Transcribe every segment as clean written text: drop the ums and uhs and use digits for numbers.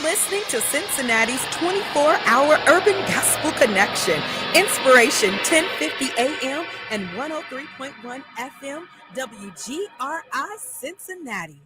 listening to Cincinnati's 24-hour urban gospel connection. Inspiration 1050 AM and 103.1 FM, WGRI Cincinnati.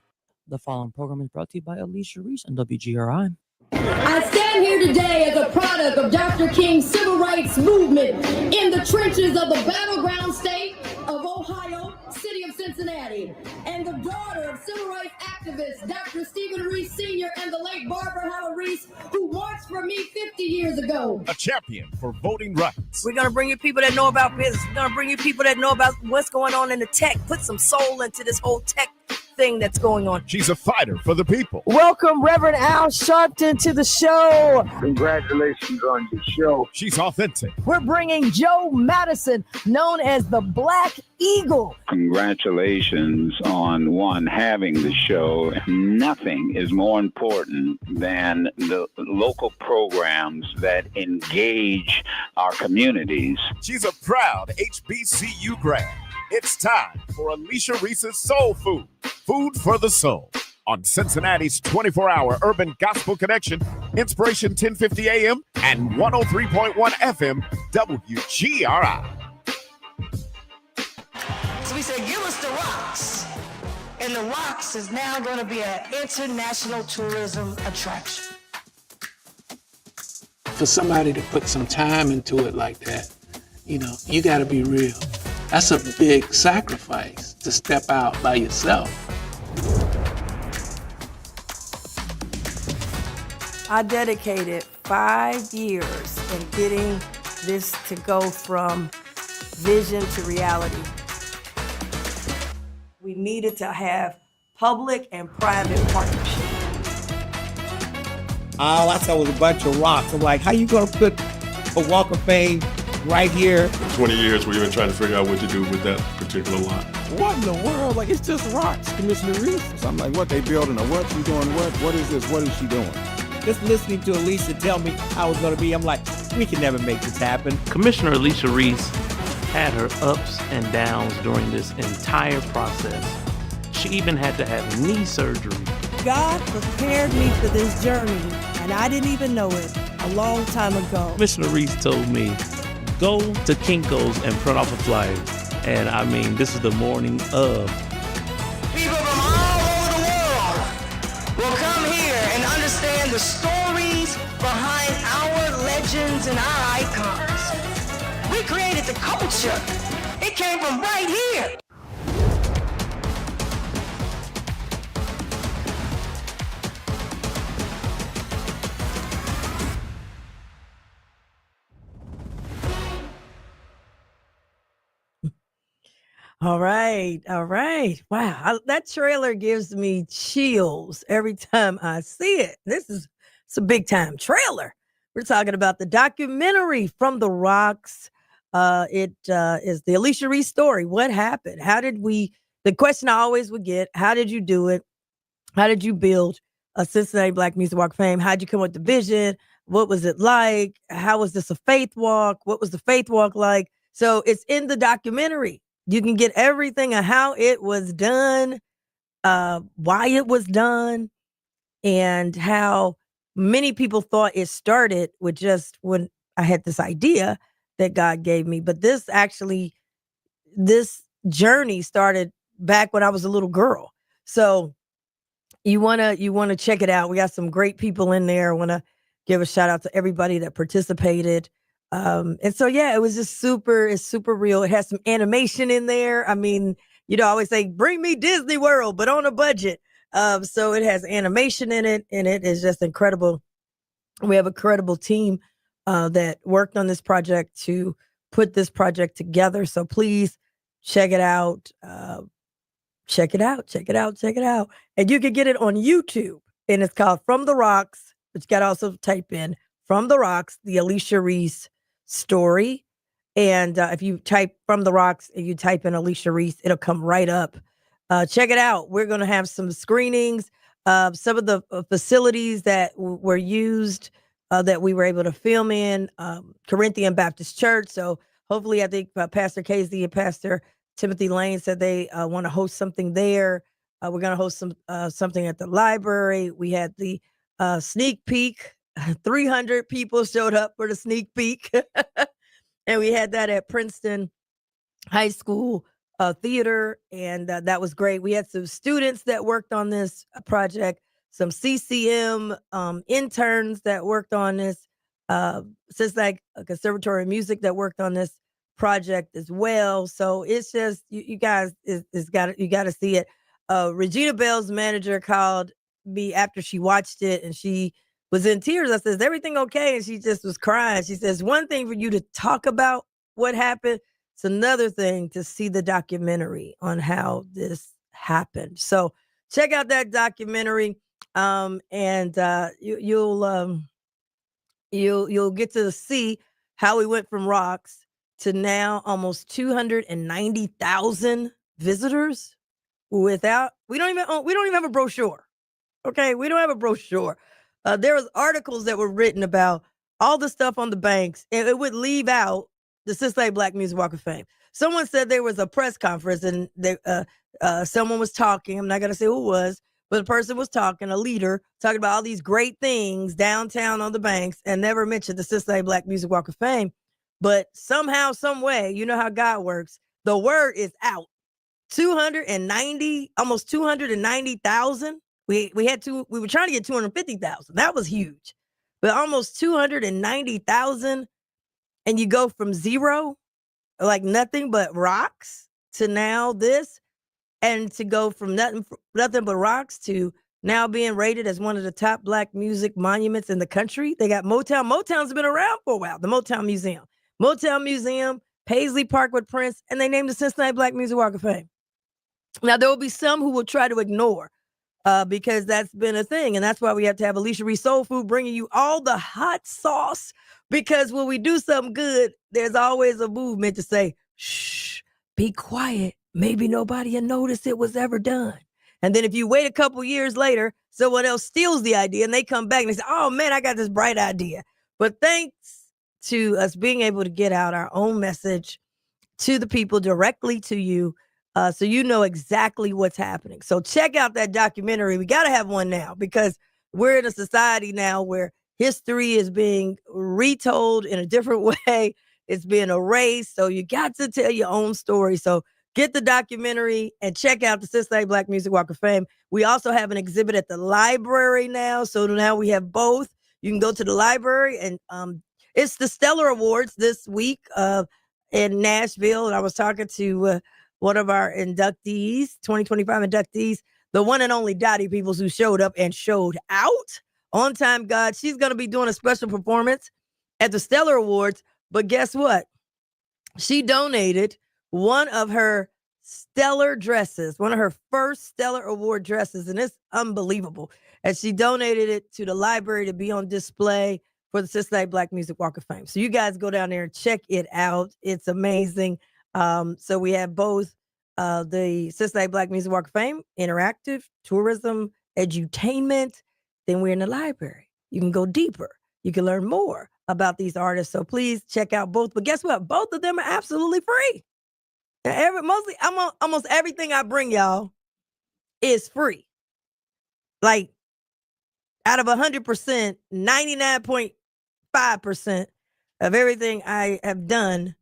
The following program is brought to you by Alicia Reece and WGRI. I stand here today as a product of Dr. King's civil rights movement in the trenches of the battleground state of Ohio, city of Cincinnati, and the daughter of civil rights activist Dr. Stephen Reece Sr. and the late Barbara Howard Reece, who marched for me 50 years ago. A champion for voting rights. We're going to bring you people that know about business. We're going to bring you people that know about what's going on in the tech. Put some soul into this whole tech thing that's going on. She's a fighter for the people. Welcome, Reverend Al Sharpton, to the show. Congratulations on your show. She's authentic. We're bringing Joe Madison, known as the Black Eagle. Congratulations on having the show. Nothing is more important than the local programs that engage our communities. She's a proud HBCU grad. It's time for Alicia Reece's Soul Food, Food for the Soul, on Cincinnati's 24-hour urban gospel connection, Inspiration 1050 AM and 103.1 FM, WGRI. So we said, give us the rocks. And the rocks is now going to be an international tourism attraction. For somebody to put some time into it like that, you got to be real. That's a big sacrifice to step out by yourself. I dedicated 5 years in getting this to go from vision to reality. We needed to have public and private partnerships. All I saw was a bunch of rocks. I'm like, how you gonna put a Walk of Fame right here? 20 years we've been trying to figure out what to do with that particular lot. What in the world? Like, it's just rocks, Commissioner Reece. So I'm like, what they building or what? She doing what? What is this? What is she doing? Just listening to Alicia tell me how it's gonna be, I'm like, we can never make this happen. Commissioner Alicia Reece had her ups and downs during this entire process. She even had to have knee surgery. God prepared me for this journey, and I didn't even know it a long time ago. Commissioner Reece told me, go to Kinko's and print off a flyer. And I mean, this is the morning of. People from all over the world will come here and understand the stories behind our legends and our icons. We created the culture. It came from right here. All right. Wow, that trailer gives me chills every time I see it. It's a big time trailer. We're talking about the documentary From the Rocks. It is the Alicia Reece story. What happened? The question I always would get, how did you do it? How did you build a Cincinnati Black Music Walk of Fame? How'd you come with the vision? What was it like? How was this a faith walk? What was the faith walk like? So it's in the documentary. You can get everything on how it was done, why it was done, and how many people thought it started with just when I had this idea that God gave me. But this journey started back when I was a little girl. So you wanna check it out. We got some great people in there. I want to give a shout out to everybody that participated. And so, yeah, it was just it's super real. It has some animation in there. I mean, I always say, bring me Disney World, but on a budget. So it has animation in it, and it is just incredible. We have a credible team that worked on this project to put this project together. So please check it out. Check it out. And you can get it on YouTube, and it's called From the Rocks, but you got to also type in From the Rocks, the Alicia Reece story. And if you type From the Rocks and you type in Alicia Reece, it'll come right up. Check it out. We're going to have some screenings of some of the facilities that were used that we were able to film in Corinthian Baptist Church. So hopefully, I think Pastor Casey and Pastor Timothy Lane said they want to host something there. We're going to host something at the library. We had the sneak peek. 300 people showed up for the sneak peek. And we had that at Princeton High School Theater, and that was great. We had some students that worked on this project, some CCM interns that worked on this, Cincinnati Conservatory of Music that worked on this project as well. So it's just you guys you got to see it. Regina Bell's manager called me after she watched it, and she was in tears. I said, "Is everything okay?" And she just was crying. She says, "One thing for you to talk about what happened. It's another thing to see the documentary on how this happened." So check out that documentary, and you'll get to see how we went from rocks to now almost 290,000 visitors. We don't even have a brochure. Okay, we don't have a brochure. There was articles that were written about all the stuff on the banks, and it would leave out the Cincinnati Black Music Walk of Fame. Someone said there was a press conference, and someone was talking. I'm not going to say who it was, but the person was talking, a leader, talking about all these great things downtown on the banks, and never mentioned the Cincinnati Black Music Walk of Fame. But somehow, some way, you know how God works, the word is out. 290, almost 290,000. We were trying to get 250,000. That was huge. But almost 290,000, and you go from zero, like nothing but rocks, to now this, and to go from nothing but rocks to now being rated as one of the top Black music monuments in the country. They got Motown. Motown's been around for a while. The Motown Museum, Paisley Park with Prince, and they named the Cincinnati Black Music Walk of Fame. Now, there will be some who will try to ignore because that's been a thing. And that's why we have to have Alicia Reece Soul Food bringing you all the hot sauce. Because when we do something good, there's always a movement to say, shh, be quiet. Maybe nobody will notice it was ever done. And then if you wait a couple years later, someone else steals the idea and they come back and they say, oh, man, I got this bright idea. But thanks to us being able to get out our own message to the people, directly to you, so you know exactly what's happening. So check out that documentary. We got to have one now because we're in a society now where history is being retold in a different way. It's being erased. So you got to tell your own story. So get the documentary and check out the Cincinnati Black Music Walk of Fame. We also have an exhibit at the library now. So now we have both. You can go to the library, and it's the Stellar Awards this week in Nashville. And I was talking to one of our inductees, 2025 inductees, the one and only Dottie Peoples, who showed up and showed out. On Time God. She's going to be doing a special performance at the Stellar Awards. But guess what? She donated one of her stellar dresses, one of her first Stellar Award dresses, and it's unbelievable. And she donated it to the library to be on display for the Cincinnati Black Music Walk of Fame. So you guys go down there and check it out. It's amazing. So we have both the Cincinnati Black Music Walk of Fame, interactive, tourism, edutainment. Then we're in the library. You can go deeper. You can learn more about these artists. So please check out both. But guess what? Both of them are absolutely free. Almost everything I bring y'all is free. Like out of 100%, 99.5% of everything I have done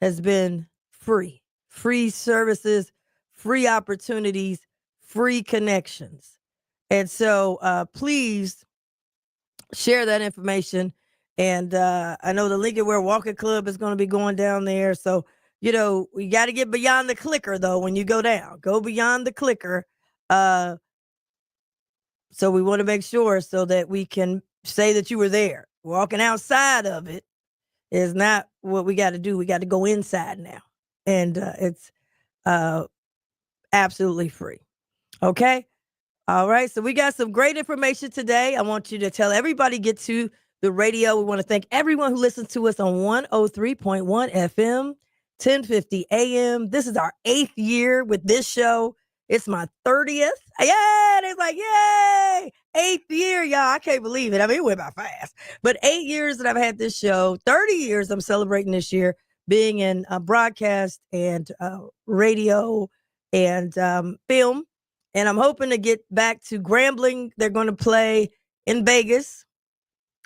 has been free. Free services, free opportunities, free connections. And so please share that information. And I know the Lincoln Wear Walking Club is going to be going down there. So, you know, we got to get beyond the clicker, though, when you go down. Go beyond the clicker. So we want to make sure so that we can say that you were there. Walking outside of it is not what we got to do. We got to go inside now. And it's absolutely free. Okay? All right. So we got some great information today. I want you to tell everybody, get to the radio. We want to thank everyone who listens to us on 103.1 FM, 1050 AM. This is our 8th year with this show. It's my 30th. Yeah, it's like, yay! 8th year, y'all. I can't believe it. I mean, it went by fast. But 8 years that I've had this show, 30 years I'm celebrating this year, being in broadcast and radio and film. And I'm hoping to get back to Grambling. They're going to play in Vegas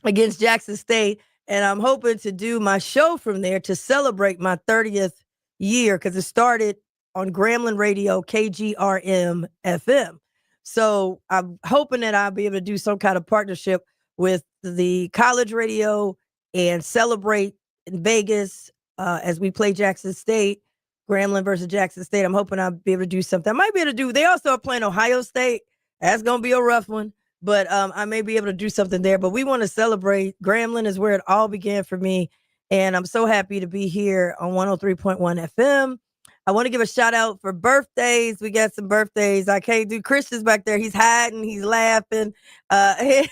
against Jackson State. And I'm hoping to do my show from there to celebrate my 30th year because it started on Grambling Radio, KGRM FM. So I'm hoping that I'll be able to do some kind of partnership with the college radio and celebrate in Vegas as we play Jackson State, Grambling versus Jackson State. I'm hoping I'll be able to do something. I might be able to do, they also are playing Ohio State. That's going to be a rough one. But I may be able to do something there. But we want to celebrate. Grambling is where it all began for me. And I'm so happy to be here on 103.1 FM. I want to give a shout out for birthdays. We got some birthdays. I can't do Christian's back there. He's hiding. He's laughing. My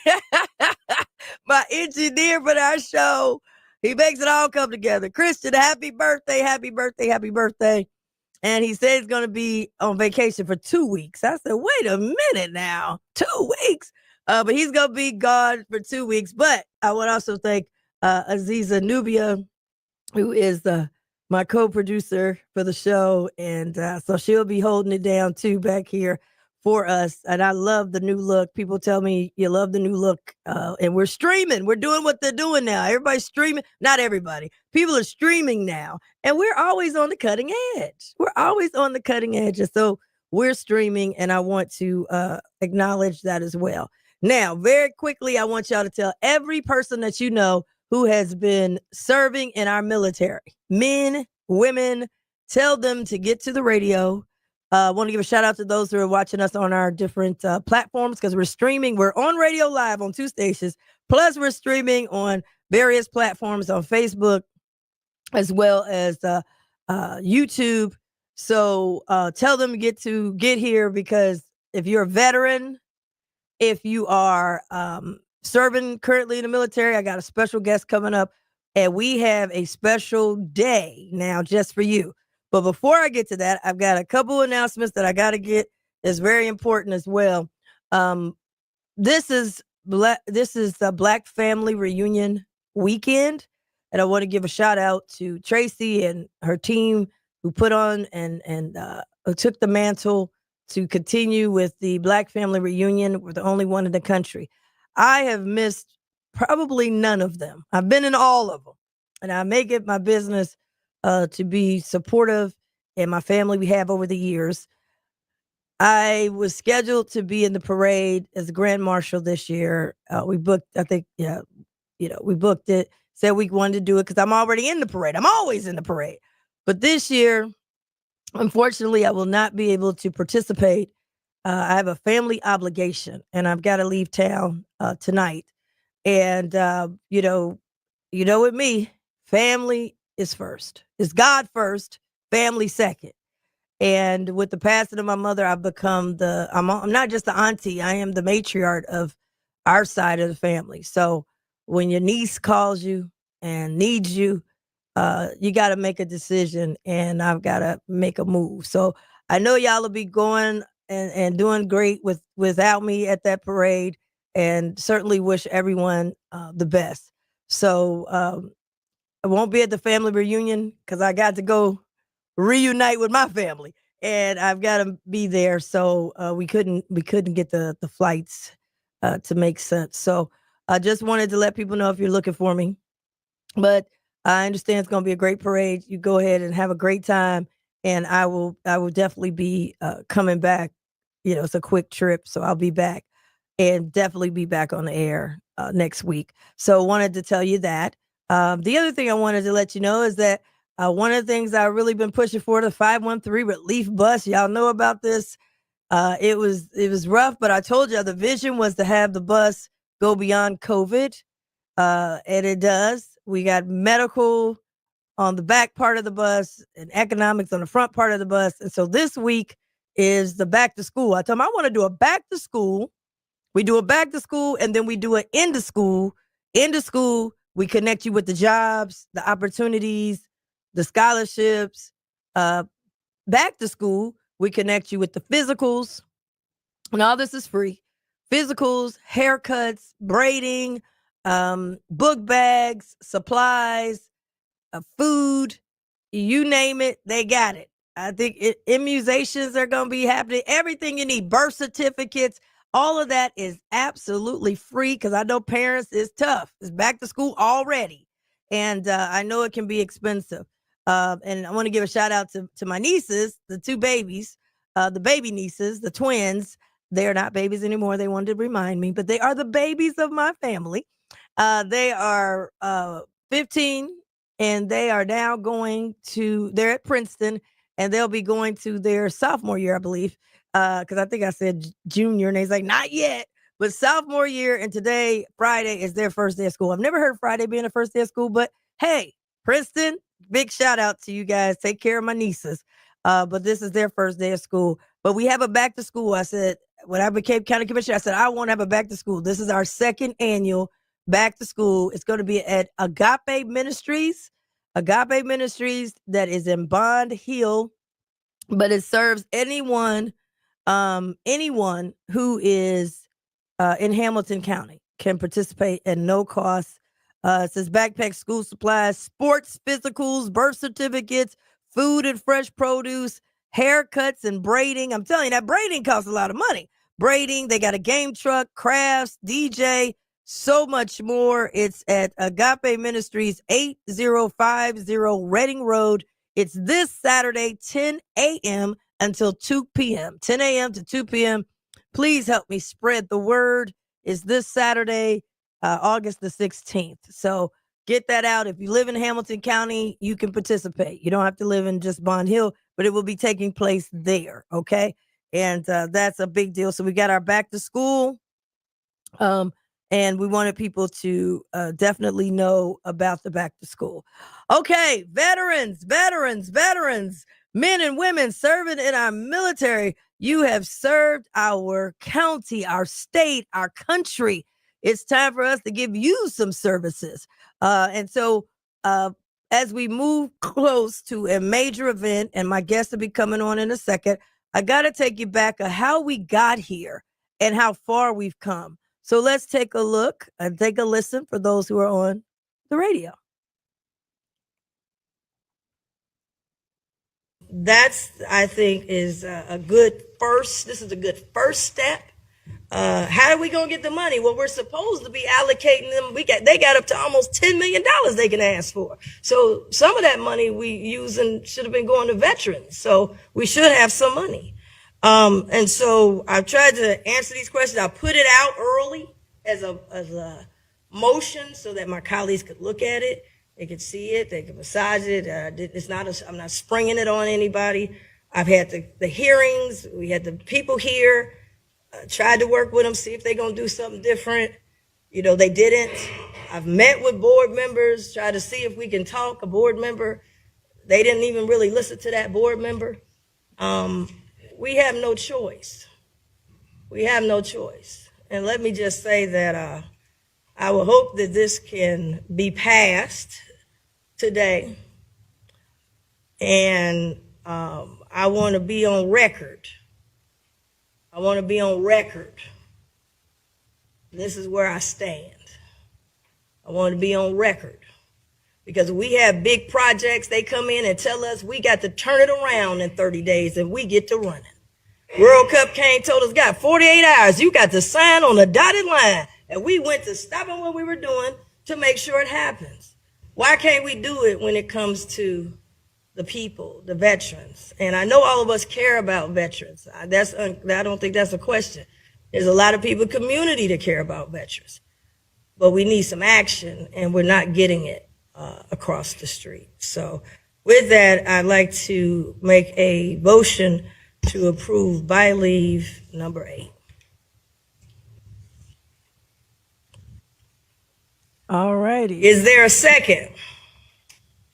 engineer for our show. He makes it all come together. Christian, happy birthday, happy birthday, happy birthday. And he said he's going to be on vacation for 2 weeks. I said, wait a minute now, 2 weeks. But he's going to be gone for 2 weeks. But I would also thank Aziza Nubia, who is my co-producer for the show. And so she'll be holding it down too back here for us. And I love the new look. People tell me you love the new look. And we're streaming. We're doing what they're doing now. Everybody's streaming. Not everybody. People are streaming now. And we're always on the cutting edge. We're always on the cutting edge. And so we're streaming. And I want to acknowledge that as well. Now, very quickly, I want y'all to tell every person that you know who has been serving in our military, men, women, tell them to get to the radio. I want to give a shout out to those who are watching us on our different platforms because we're streaming. We're on radio live on 2 stations. Plus, we're streaming on various platforms on Facebook as well as YouTube. So tell them to get here because if you're a veteran, if you are serving currently in the military, I got a special guest coming up and we have a special day now just for you. But before I get to that, I've got a couple announcements that I got to get. It's very important as well. This is the Black Family Reunion weekend. And I want to give a shout out to Tracy and her team who put on and took the mantle to continue with the Black Family Reunion. We're the only one in the country. I have missed probably none of them. I've been in all of them. And I make it my business to be supportive and my family we have over the years. I was scheduled to be in the parade as a Grand Marshal this year. We booked, I think, we booked it, said we wanted to do it because I'm already in the parade. I'm always in the parade. But this year, unfortunately, I will not be able to participate. I have a family obligation and I've got to leave town tonight. And, with me, family is first. It's God first, family second. And with the passing of my mother, I've become I'm not just the auntie, I am the matriarch of our side of the family. So when your niece calls you and needs you, you got to make a decision and I've got to make a move. So I know y'all will be going and doing great without me at that parade and certainly wish everyone the best. So I won't be at the family reunion because I got to go reunite with my family and I've got to be there. So we couldn't get the flights to make sense. So I just wanted to let people know if you're looking for me, but I understand it's going to be a great parade. You go ahead and have a great time. And I will definitely be coming back. It's a quick trip. So I'll be back and definitely be back on the air next week. So wanted to tell you that. The other thing I wanted to let you know is that one of the things I've really been pushing for, the 513 relief bus. Y'all know about this. It was rough, but I told you the vision was to have the bus go beyond COVID. And it does. We got medical on the back part of the bus and economics on the front part of the bus. And so this week is the back to school. I told them I want to do a back to school. We do a back to school and then we do an end to school. End of school, we connect you with the jobs, the opportunities, the scholarships. Back to school, we connect you with the physicals. And all this is free. Physicals, haircuts, braiding, book bags, supplies, food, you name it, they got it. I think immunizations are going to be happening. Everything you need, birth certificates, All of that is absolutely free because I know parents is tough. It's back to school already. And I know it can be expensive. And I want to give a shout out to my nieces, the two babies, the baby nieces, the twins. They're not babies anymore. They wanted to remind me, but they are the babies of my family. They are 15 and they are now they're at Princeton and they'll be going to their sophomore year, I believe. Because I think I said junior and he's like, not yet, but sophomore year. And today, Friday, is their first day of school. I've never heard Friday being the first day of school, but hey, Princeton, big shout out to you guys. Take care of my nieces. But this is their first day of school. But we have a back to school. I said, when I became county commissioner, I said, I want to have a back to school. This is our second annual back to school. It's going to be at Agape Ministries that is in Bond Hill, but it serves anyone who is in Hamilton County can participate at no cost. It says backpack, school supplies, sports physicals, birth certificates, food and fresh produce, haircuts and braiding. I'm telling you, that braiding costs a lot of money. Braiding, they got a game truck, crafts, DJ, so much more. It's at Agape Ministries, 8050 Reading Road. It's this Saturday, 10 a.m. until 2 p.m. 10 a.m. to 2 p.m. Please help me spread the word. It's this Saturday, August the 16th. So get that out. If you live in Hamilton County, you can participate. You don't have to live in just Bond Hill, but it will be taking place there. Okay. And that's a big deal. So we got our back to school. And we wanted people to definitely know about the back to school. Okay. Veterans, men and women serving in our military. You have served our county, our state, our country. It's time for us to give you some services. And so as we move close to a major event, and my guests will be coming on in a second, I got to take you back of how we got here and how far we've come. So let's take a look and take a listen for those who are on the radio. That's, I think, is a good first. This is a good first step. How are we gonna get the money? Well, we're supposed to be allocating them. They got up to almost $10 million they can ask for. So some of that money we using should have been going to veterans. So we should have some money. And so I've tried to answer these questions. I put it out early as a motion so that my colleagues could look at it. They could see it. They could massage it. I'm not springing it on anybody. I've had the hearings. We had the people here. Tried to work with them, see if they're going to do something different. They didn't. I've met with board members, tried to see if we can talk. A board member, they didn't even really listen to that board member. We have no choice. And let me just say that I will hope that this can be passed today. And I want to be on record. This is where I stand. I want to be on record because we have big projects. They come in and tell us we got to turn it around in 30 days and we get to running. World Cup came, told us, got 48 hours. You got to sign on the dotted line. And we went to stopping what we were doing to make sure it happens. Why can't we do it when it comes to the people, the veterans? And I know all of us care about veterans. I don't think that's a question. There's a lot of people in the community that care about veterans. But we need some action, and we're not getting it across the street. So with that, I'd like to make a motion to approve by leave number 8. All righty. Is there a second?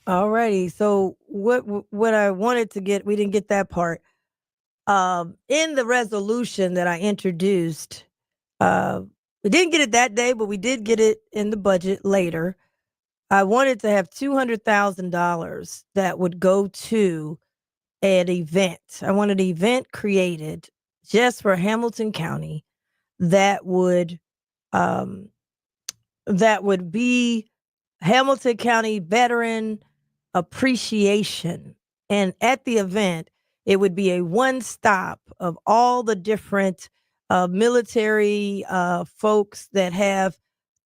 All righty. So what I wanted to get, we didn't get that part. In the resolution that I introduced, we didn't get it that day, but we did get it in the budget later. I wanted to have $200,000 that would go to an event. I wanted an event created just for Hamilton County that would be Hamilton County Veteran Appreciation. And at the event, it would be a one-stop of all the different military folks that have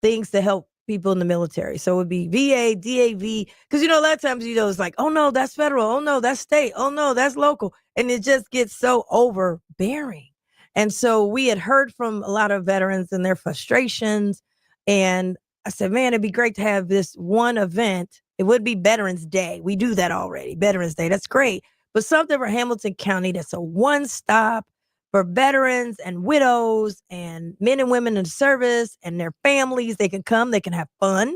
things to help people in the military. So it would be VA, DAV, because a lot of times it's like, oh no, that's federal, oh no, that's state, oh no, that's local, and it just gets so overbearing. And so we had heard from a lot of veterans and their frustrations, and I said, man, it'd be great to have this one event. It would be Veterans Day. We do that already, Veterans Day. That's great, but something for Hamilton County that's a one-stop for veterans and widows and men and women in service and their families. They can come, they can have fun,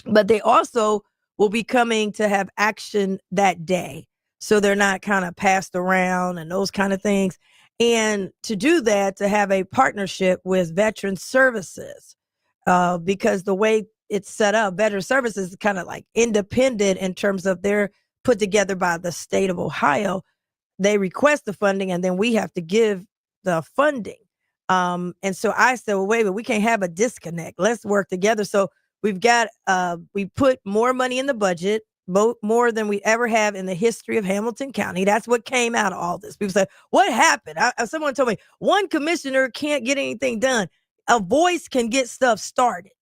but they also will be coming to have action that day. So they're not kind of passed around and those kind of things. And to do that, to have a partnership with Veteran Services, because the way it's set up, Veteran Services is kind of like independent in terms of they're put together by the state of Ohio. They request the funding and then we have to give the funding. And so I said, well, wait, but we can't have a disconnect. Let's work together. So we've got, we put more money in the budget, more than we ever have in the history of Hamilton County. That's what came out of all this. People say, what happened? Someone told me one commissioner can't get anything done. A voice can get stuff started.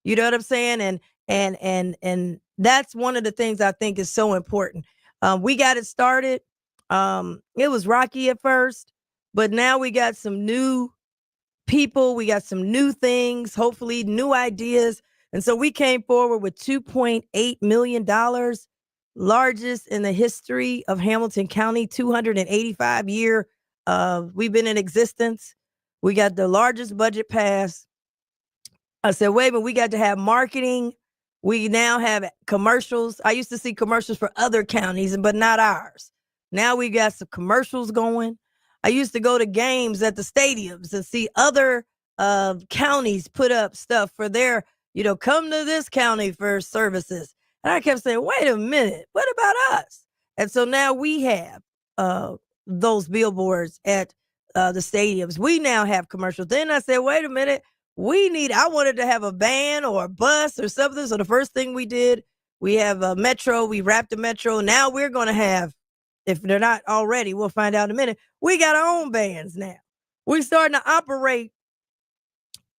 You know what I'm saying? And that's one of the things I think is so important. We got it started. It was rocky at first, but now we got some new people. We got some new things, hopefully new ideas. And so we came forward with $2.8 million, largest in the history of Hamilton County, 285-year. We've been in existence. We got the largest budget passed. I said, wait, but we got to have marketing. We now have commercials. I used to see commercials for other counties, but not ours. Now we got some commercials going. I used to go to games at the stadiums and see other counties put up stuff for their, come to this county for services. And I kept saying, wait a minute, what about us? And so now we have those billboards at the stadiums. We now have commercials. Then I said, wait a minute, I wanted to have a van or a bus or something. So the first thing we did, we have a metro, we wrapped the metro. Now we're going to have, if they're not already, we'll find out in a minute. We got our own bands now. We're starting to operate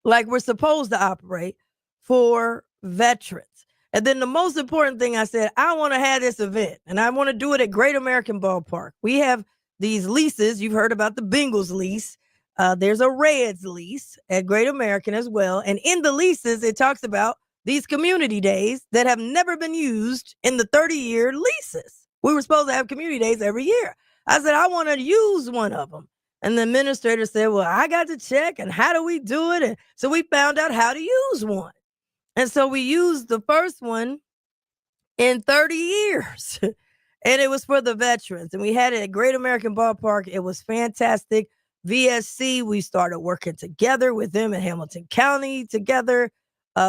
like we're supposed to operate for veterans. And then the most important thing I said, I want to have this event and I want to do it at Great American Ballpark. We have these leases. You've heard about the Bengals lease. There's a Reds lease at Great American as well. And in the leases, it talks about these community days that have never been used in the 30-year leases. We were supposed to have community days every year. I said, I want to use one of them. And the administrator said, well, I got to check. And how do we do it? And so we found out how to use one. And so we used the first one in 30 years. And it was for the veterans. And we had it at Great American Ballpark. It was fantastic. VSC, we started working together with them in Hamilton County together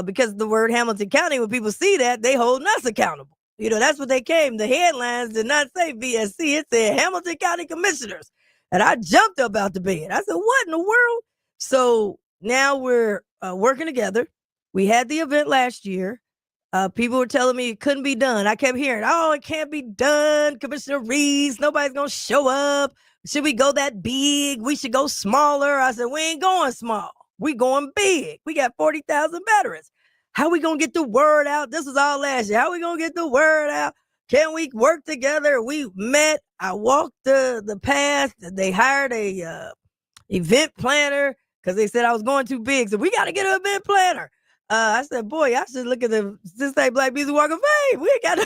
because the word Hamilton County, when people see that, they hold us accountable. That's what they came. The headlines did not say VSC. It said Hamilton County Commissioners. And I jumped up out the bed. I said, what in the world? So now we're working together. We had the event last year. People were telling me it couldn't be done. I kept hearing, oh, it can't be done. Commissioner Reece, nobody's going to show up. Should we go that big? We should go smaller. I said, we ain't going small. We going big. We got 40,000 veterans. How we going to get the word out? This was all last year. How we going to get the word out? Can we work together? We met. I walked the path. They hired a event planner because they said I was going too big. So we got to get an event planner. I said, boy, I should look at the Cincinnati Black Music Walk of Fame. We got an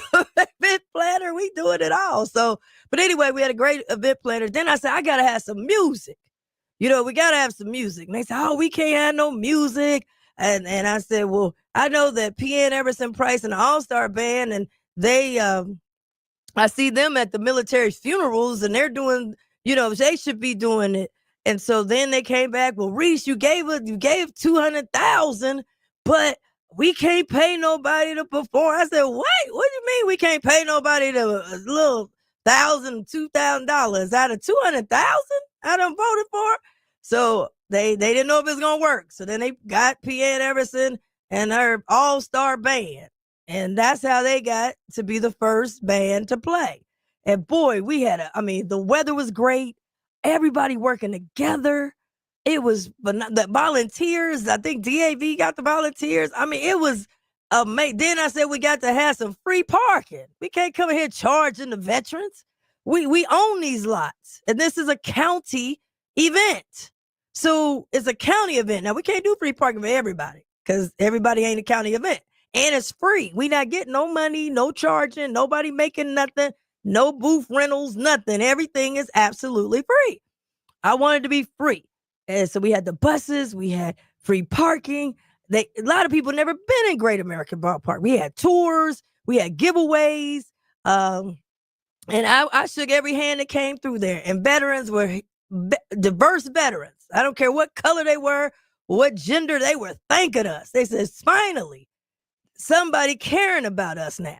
event planner. We doing it all. So, but anyway, we had a great event planner. Then I said, I got to have some music. We got to have some music. And they said, oh, we can't have no music. And I said, well, I know that PN Everson Price and the All-Star Band, and they, I see them at the military funerals, and they're doing, they should be doing it. And so then they came back, well, Reece, you gave $200,000, but we can't pay nobody to perform. I said, wait, what do you mean we can't pay nobody to a little $1,000, $2,000 out of $200,000 I done voted for? So they didn't know if it was going to work. So then they got PN Everson and her all-star band. And that's how they got to be the first band to play. And boy, the weather was great. Everybody working together. It was the volunteers. I think DAV got the volunteers. I mean, it was amazing. Then I said we got to have some free parking. We can't come in here charging the veterans. We own these lots, and this is a county event. So it's a county event. Now we can't do free parking for everybody because everybody ain't a county event, and it's free. We not getting no money, no charging, nobody making nothing, no booth rentals, nothing. Everything is absolutely free. I wanted to be free. And so we had the buses, we had free parking. A lot of people never been in Great American Ballpark. We had tours, we had giveaways. And I shook every hand that came through there. And veterans were diverse veterans. I don't care what color they were, what gender they were thanking us. They said, finally, somebody caring about us now.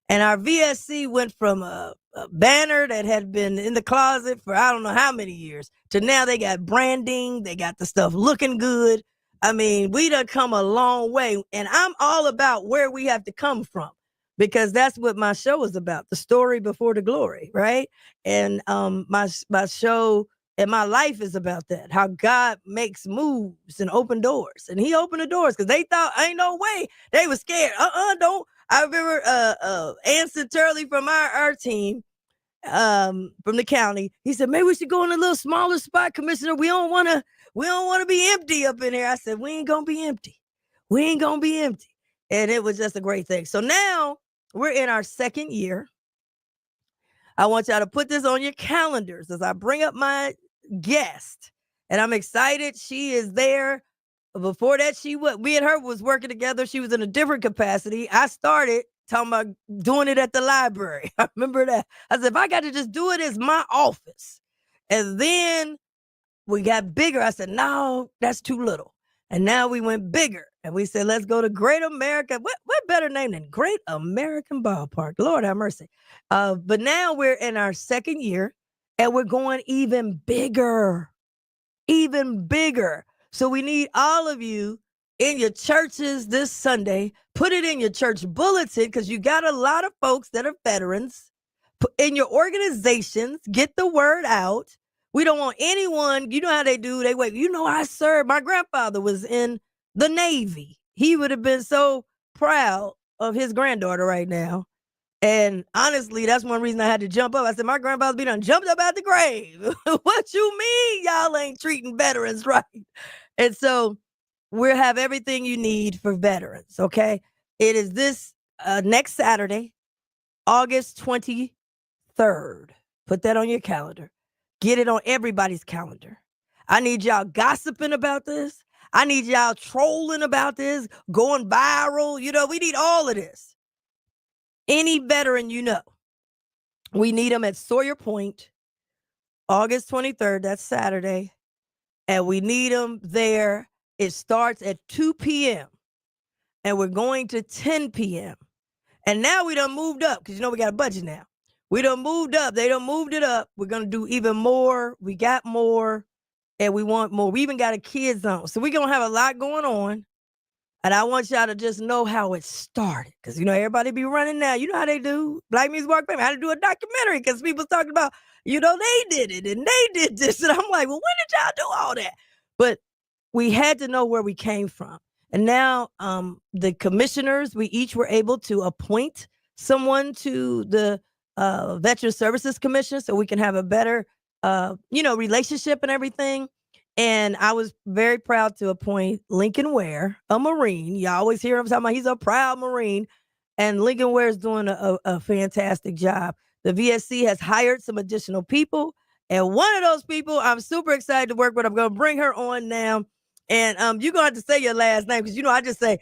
And our VSC went from a banner that had been in the closet for I don't know how many years to now they got branding. They got the stuff looking good. I mean, we done come a long way. And I'm all about where we have to come from because that's what my show is about. The story before the glory, right? And my show and my life is about that. How God makes moves and open doors. And he opened the doors because they thought, ain't no way. They were scared. Don't. I remember Anson Turley from our team, from the county. He said, maybe we should go in a little smaller spot, Commissioner. We don't want to be empty up in here. I said, we ain't gonna be empty. We ain't gonna be empty. And it was just a great thing. So now we're in our second year. I want y'all to put this on your calendars as I bring up my guest. And I'm excited she is there. Before that, me and her was working together. She was in a different capacity. I started talking about doing it at the library. I remember that. I said, if I got to just do it as my office. And then we got bigger. I said, no, that's too little. And now we went bigger. And we said, let's go to Great America. What better name than Great American Ballpark? Lord have mercy. But now we're in our second year and we're going even bigger. Even bigger. So we need all of you in your churches this Sunday. Put it in your church bulletin because you got a lot of folks that are veterans. In your organizations, get the word out. We don't want anyone, you know how they do, they wait. You know, I served, my grandfather was in the Navy. He would have been so proud of his granddaughter right now. And honestly, that's one reason I had to jump up. I said, my grandfather be done jumped up out the grave. What you mean y'all ain't treating veterans right? And so we'll have everything you need for veterans, okay? It is this next Saturday, August 23rd. Put that on your calendar. Get it on everybody's calendar. I need y'all gossiping about this. I need y'all trolling about this, going viral. You know, we need all of this. Any veteran you know, we need them at Sawyer Point, August 23rd, that's Saturday, and we need them there. It starts at 2 p.m., and we're going to 10 p.m., and now we done moved up, because you know we got a budget now. We done moved up. They done moved it up. We're going to do even more. We got more, and we want more. We even got a kids zone, so we're going to have a lot going on. And I want y'all to just know how it started. Because, you know, everybody be running now. You know how they do. Black Music Walk Fame. I had to do a documentary because people talking about, you know, they did it and they did this. And I'm like, well, when did y'all do all that? But we had to know where we came from. And now the commissioners, we each were able to appoint someone to the Veteran Services Commission so we can have a better, relationship and everything. And I was very proud to appoint Lincoln Ware, a Marine. You always hear him talking about he's a proud Marine. And Lincoln Ware is doing a fantastic job. The VSC has hired some additional people. And one of those people I'm super excited to work with. I'm going to bring her on now. And you're going to have to say your last name because, you know, I just say,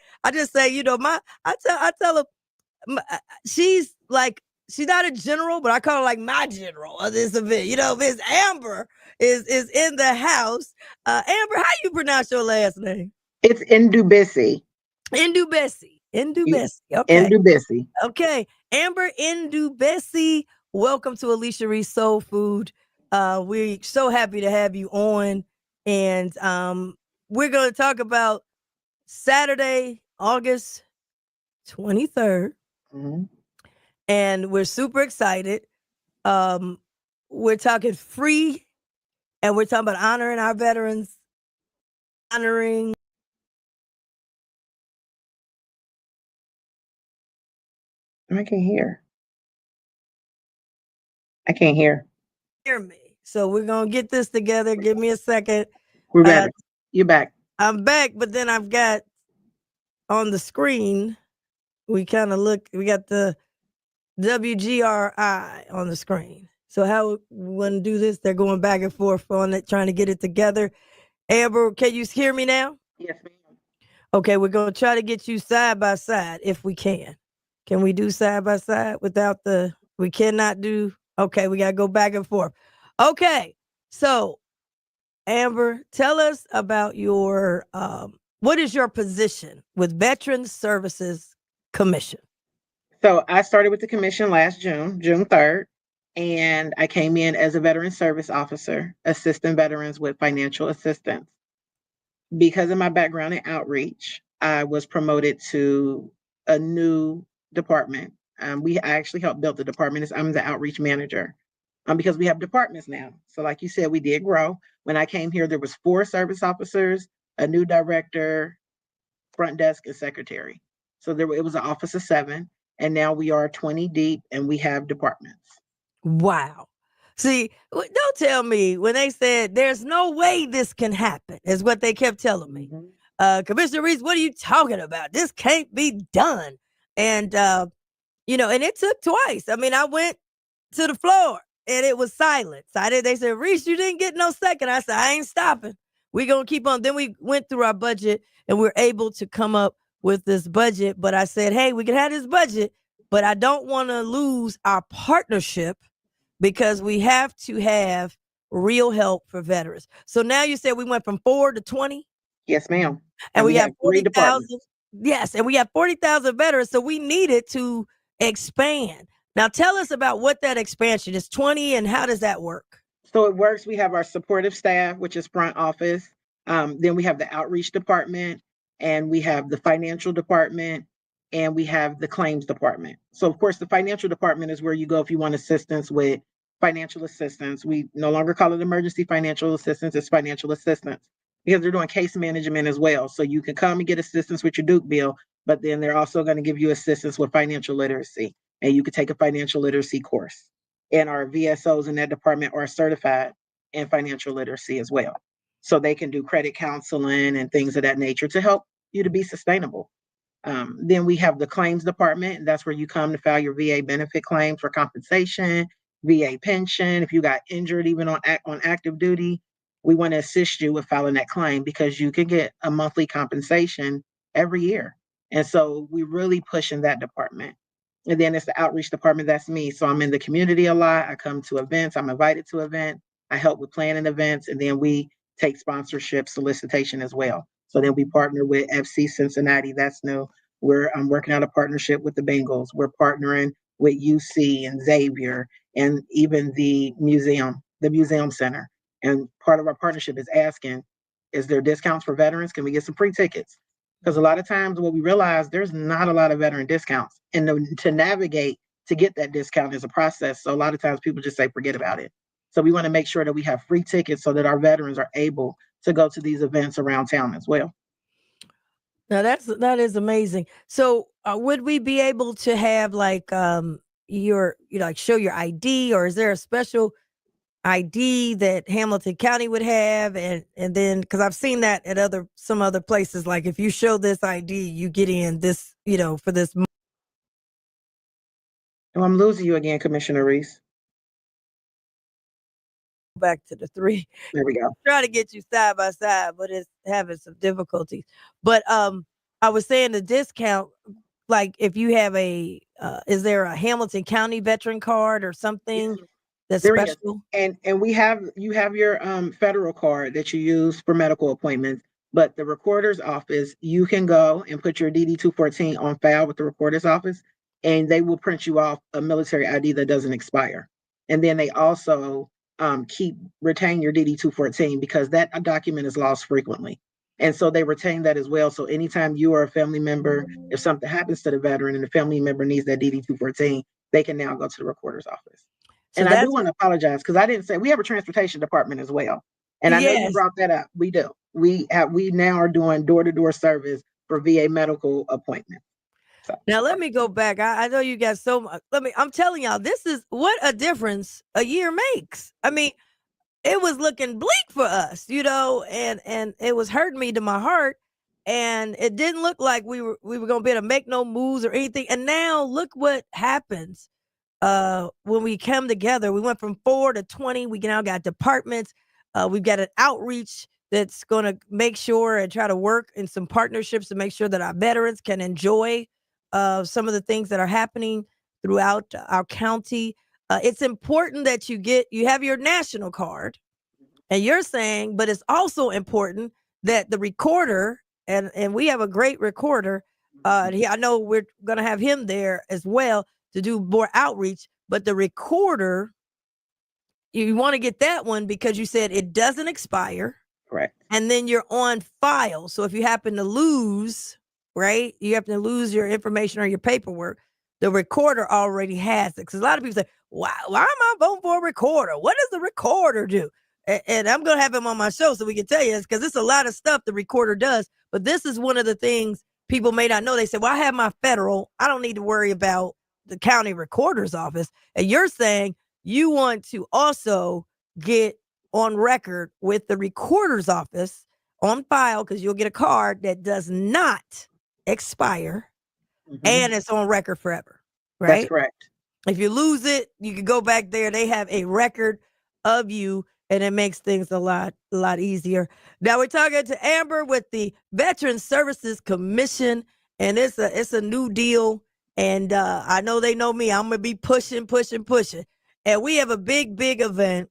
you know, I tell her, she's not a general, but I call her like my general of this event. You know, Miss Amber is in the house. Amber, how you pronounce your last name? It's Ndubisi. Ndubisi. Okay. Ndubisi. Okay. Amber Ndubisi, welcome to Alicia Reece Soul Food. We're so happy to have you on. And we're going to talk about Saturday, August 23rd. Mm-hmm. And we're super excited. We're talking free, and we're talking about honoring our veterans. honoring. I can't hear. I can't hear. Hear me. So we're gonna get this together. Give me a second. We're better. You're back. I'm back, but then I've got on the screen. We kind of look. We got the WGRI on the screen. So how we want to do this? They're going back and forth on it, trying to get it together. Amber, can you hear me now? Yes, ma'am. Okay, we're going to try to get you side by side if we can. Can we do side by side without we cannot do, okay, we got to go back and forth. Okay, so Amber, tell us about your, what is your position with Veterans Services Commission? So I started with the commission last June 3rd, and I came in as a veteran service officer, assisting veterans with financial assistance. Because of my background in outreach, I was promoted to a new department. I actually helped build the department. I'm the outreach manager because we have departments now. So like you said, we did grow. When I came here, there was 4 service officers, a new director, front desk, and secretary. So it was an office of 7, and now we are 20 deep, and we have departments. Wow. See, don't tell me when they said there's no way this can happen, is what they kept telling me. Commissioner Reece, what are you talking about? This can't be done. And, and it took twice. I mean, I went to the floor and it was silence. They said, Reece, you didn't get no second. I said, I ain't stopping. We're going to keep on. Then we went through our budget and we're able to come up with this budget. But I said, hey, we can have this budget, but I don't want to lose our partnership because we have to have real help for veterans. So now you said we went from 4 to 20? Yes, ma'am. And we have 40,000. Yes, and we have 40,000 veterans, so we needed to expand. Now tell us about what that expansion is, 20, and how does that work? So it works. We have our supportive staff, which is front office. Then we have the outreach department, and we have the financial department, and we have the claims department. So of course, the financial department is where you go if you want assistance with financial assistance. We no longer call it emergency financial assistance, it's financial assistance because they're doing case management as well. So you can come and get assistance with your Duke bill, but then they're also going to give you assistance with financial literacy, and you could take a financial literacy course. And our VSOs in that department are certified in financial literacy as well. So they can do credit counseling and things of that nature to help you to be sustainable. Then we have the claims department, and that's where you come to file your VA benefit claims for compensation, VA pension. If you got injured, even on active duty, we want to assist you with filing that claim because you can get a monthly compensation every year. And so we really push in that department. And then it's the outreach department. That's me. So I'm in the community a lot. I come to events. I'm invited to events. I help with planning events. And then we take sponsorship solicitation as well. So then we partner with FC Cincinnati. That's new. I'm working out a partnership with the Bengals. We're partnering with UC and Xavier and even the museum center. And part of our partnership is asking, is there discounts for veterans? Can we get some free tickets? Because a lot of times what we realize, there's not a lot of veteran discounts. And to navigate to get that discount is a process. So a lot of times people just say, forget about it. So we want to make sure that we have free tickets so that our veterans are able to go to these events around town as well. Now that is amazing. So would we be able to have like show your ID, or is there a special ID that Hamilton County would have, and then because I've seen that at some other places, like if you show this ID, you get in this, for this. Oh, I'm losing you again, Commissioner Reece. Back to the 3. There we go. Try to get you side by side, but it's having some difficulties. But I was saying the discount, like if you have is there a Hamilton County veteran card or something? Yes. That's there special. Is. And you have your federal card that you use for medical appointments, but the recorder's office, you can go and put your DD-214 on file with the recorder's office, and they will print you off a military ID that doesn't expire. And then they also retain your DD-214 because that document is lost frequently. And so they retain that as well. So anytime you are a family member, if something happens to the veteran and the family member needs that DD-214, they can now go to the recorder's office. So and I do want to apologize because I didn't say we have a transportation department as well. And I know you brought that up. We do. we now are doing door-to-door service for VA medical appointments. So Now let me go back. I know you got so much. I'm telling y'all, this is what a difference a year makes. I mean, it was looking bleak for us, you know, and it was hurting me to my heart. And it didn't look like we were gonna be able to make no moves or anything. And now look what happens when we come together. We went from 4 to 20. We now got departments. We've got an outreach that's going to make sure and try to work in some partnerships to make sure that our veterans can enjoy some of the things that are happening throughout our county. It's important that you have your national card, and you're saying, but it's also important that the recorder, and we have a great recorder. I know we're going to have him there as well to do more outreach, but the recorder, you want to get that one because you said it doesn't expire. Correct. And then you're on file. So if you happen to lose, right, you happen to lose your information or your paperwork, the recorder already has it. Because a lot of people say, why am I voting for a recorder? What does the recorder do? And I'm going to have him on my show so we can tell you, because it's a lot of stuff the recorder does. But this is one of the things people may not know. They say, well, I have my federal. I don't need to worry about the county recorder's office. And you're saying you want to also get on record with the recorder's office on file, because you'll get a card that does not expire and it's on record forever, right? That's correct. If you lose it, you can go back there. They have a record of you, and it makes things a lot easier. Now we're talking to Amber with the Veteran Services Commission, and it's a new deal. And I know they know me. I'm gonna be pushing. And we have a big event.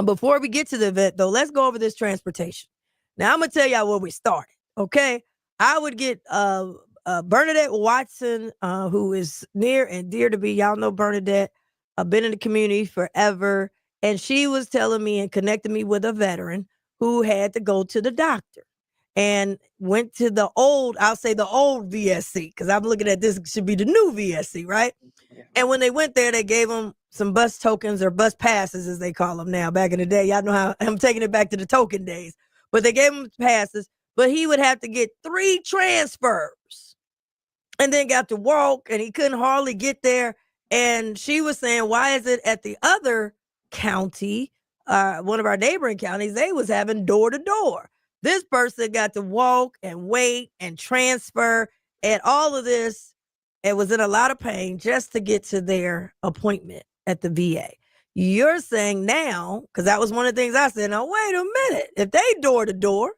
Before we get to the event, though, let's go over this transportation. Now I'm gonna tell y'all where we started. Okay, I would get Bernadette Watson, who is near and dear to me. Y'all know Bernadette. I've been in the community forever, and she was telling me and connecting me with a veteran who had to go to the doctor and went to the old VSC, because I'm looking at this should be the new VSC, right? And when they went there, they gave them some bus tokens, or bus passes, as they call them now. Back in the day, y'all know how I'm taking it back to the token days. But they gave him passes, but he would have to get 3 transfers and then got to walk, and he couldn't hardly get there. And she was saying, why is it at the other county, one of our neighboring counties, they was having door to door? This person got to walk and wait and transfer and all of this. It was in a lot of pain just to get to their appointment at the VA. You're saying now, because that was one of the things I said, now wait a minute, if they door to door,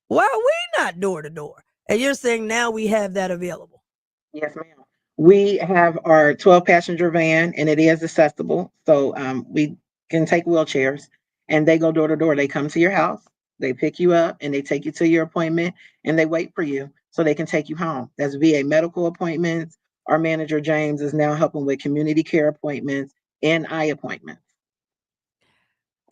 why are we not door to door? And you're saying now we have that available. Yes, ma'am. We have our 12-passenger van, and it is accessible. So we can take wheelchairs, and they go door to door. They come to your house, they pick you up, and they take you to your appointment, and they wait for you so they can take you home. That's VA medical appointments. Our manager, James, is now helping with community care appointments and eye appointments.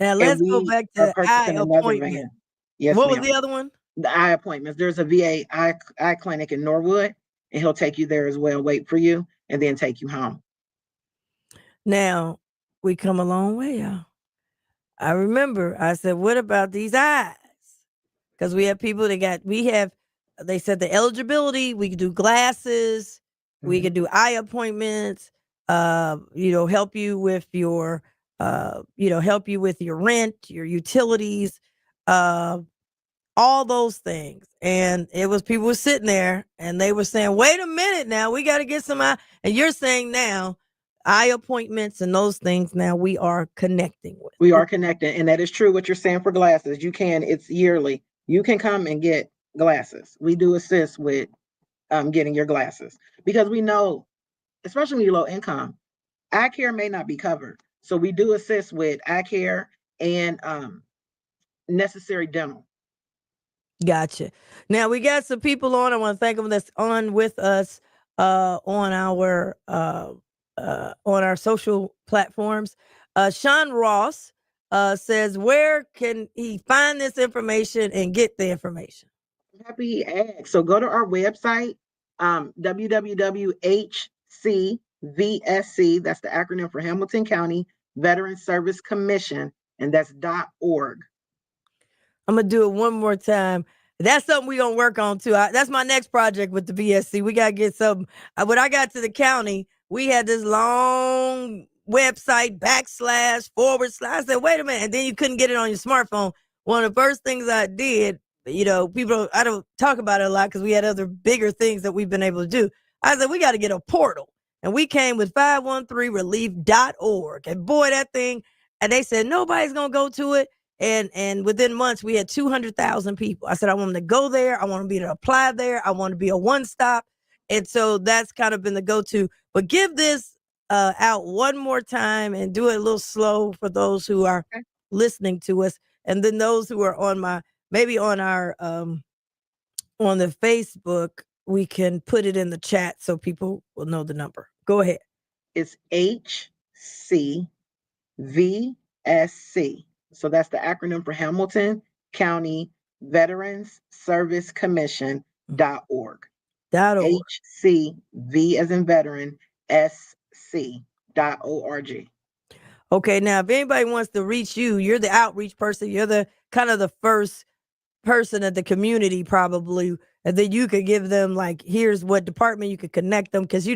Now let's go back to eye appointment. Van. Yes, what ma'am. was the other one? The eye appointments. There's a VA eye clinic in Norwood, and he'll take you there as well, wait for you, and then take you home. Now, we come a long way, y'all. I remember I said, what about these eyes? Because we have people they said the eligibility, we could do glasses, we could do eye appointments, help you with your, help you with your rent, your utilities, all those things. And it was people were sitting there and they were saying, wait a minute now, we got to get some eye. And you're saying now, eye appointments and those things now we are connecting with. We are connecting. And that is true what you're saying for glasses. It's yearly. You can come and get glasses. We do assist with getting your glasses, because we know, especially when you're low income, eye care may not be covered. So we do assist with eye care and necessary dental. Gotcha. Now we got some people on. I want to thank them that's on with us on our social platforms. Sean Ross says, where can he find this information and get the information? Happy he asked. So go to our website, www.hcvsc, that's the acronym for Hamilton County Veteran Service Commission, and that's .org. I'm gonna do it one more time. That's something we're gonna work on too. That's my next project with the BSC. We gotta get something. When I got to the county, we had this long website // I said, wait a minute, and then you couldn't get it on your smartphone. One of the first things I did, I don't talk about it a lot because we had other bigger things that we've been able to do. I said, we got to get a portal. And we came with 513relief.org. And boy, that thing, and they said, nobody's going to go to it. And within months, we had 200,000 people. I said, I want them to go there. I want to be able to apply there. I want to be a one-stop. And so that's kind of been the go-to. But give this out one more time and do it a little slow for those who are listening to us. And then those who are on maybe on our, on the Facebook, we can put it in the chat so people will know the number. Go ahead. It's HCVSC. So that's the acronym for Hamilton County Veterans Service Commission.org. HCV as in veteran, SC.org. Okay, now if anybody wants to reach you, you're the outreach person. You're the kind of the first person at the community probably, and then you could give them like, here's what department you could connect them, because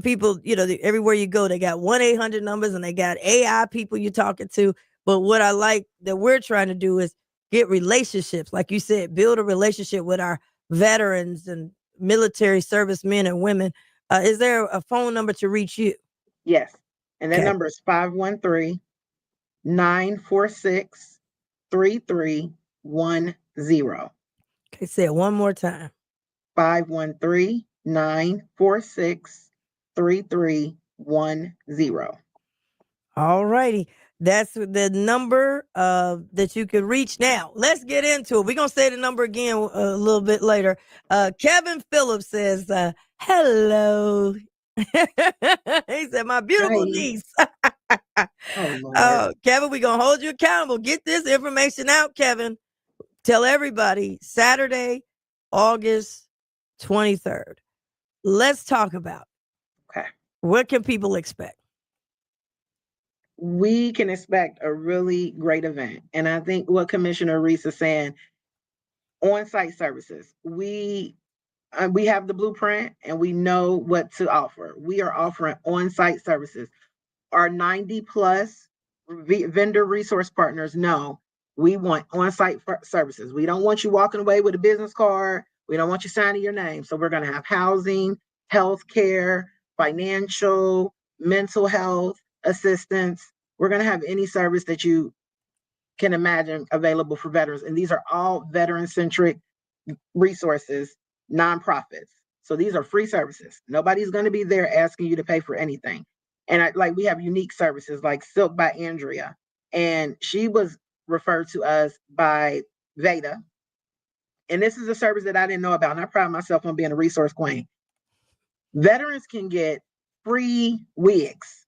people, everywhere you go, they got 1-800 numbers and they got AI people you're talking to. But what I like that we're trying to do is get relationships, like you said, build a relationship with our veterans and military servicemen and women. Is there a phone number to reach you? Yes, and that number is 513-946-3310. Okay, say it one more time. 513-946-3310. All righty. That's the number that you can reach. Now, let's get into it. We're going to say the number again a little bit later. Kevin Phillips says, hello. He said, my beautiful niece. Kevin, we're going to hold you accountable. Get this information out, Kevin. Tell everybody, Saturday, August 23rd. Let's talk about it. Okay. What can people expect? We can expect a really great event. And I think what Commissioner Reece is saying, on-site services, we have the blueprint and we know what to offer. We are offering on-site services. Our 90 plus vendor resource partners know we want on-site services. We don't want you walking away with a business card. We don't want you signing your name. So we're going to have housing, healthcare, financial, mental health assistance. We're going to have any service that you can imagine available for veterans. And these are all veteran-centric resources, nonprofits. So these are free services. Nobody's going to be there asking you to pay for anything. And we have unique services like Silk by Andrea. And she was referred to us by Veda. And this is a service that I didn't know about. And I pride myself on being a resource queen. Veterans can get free wigs.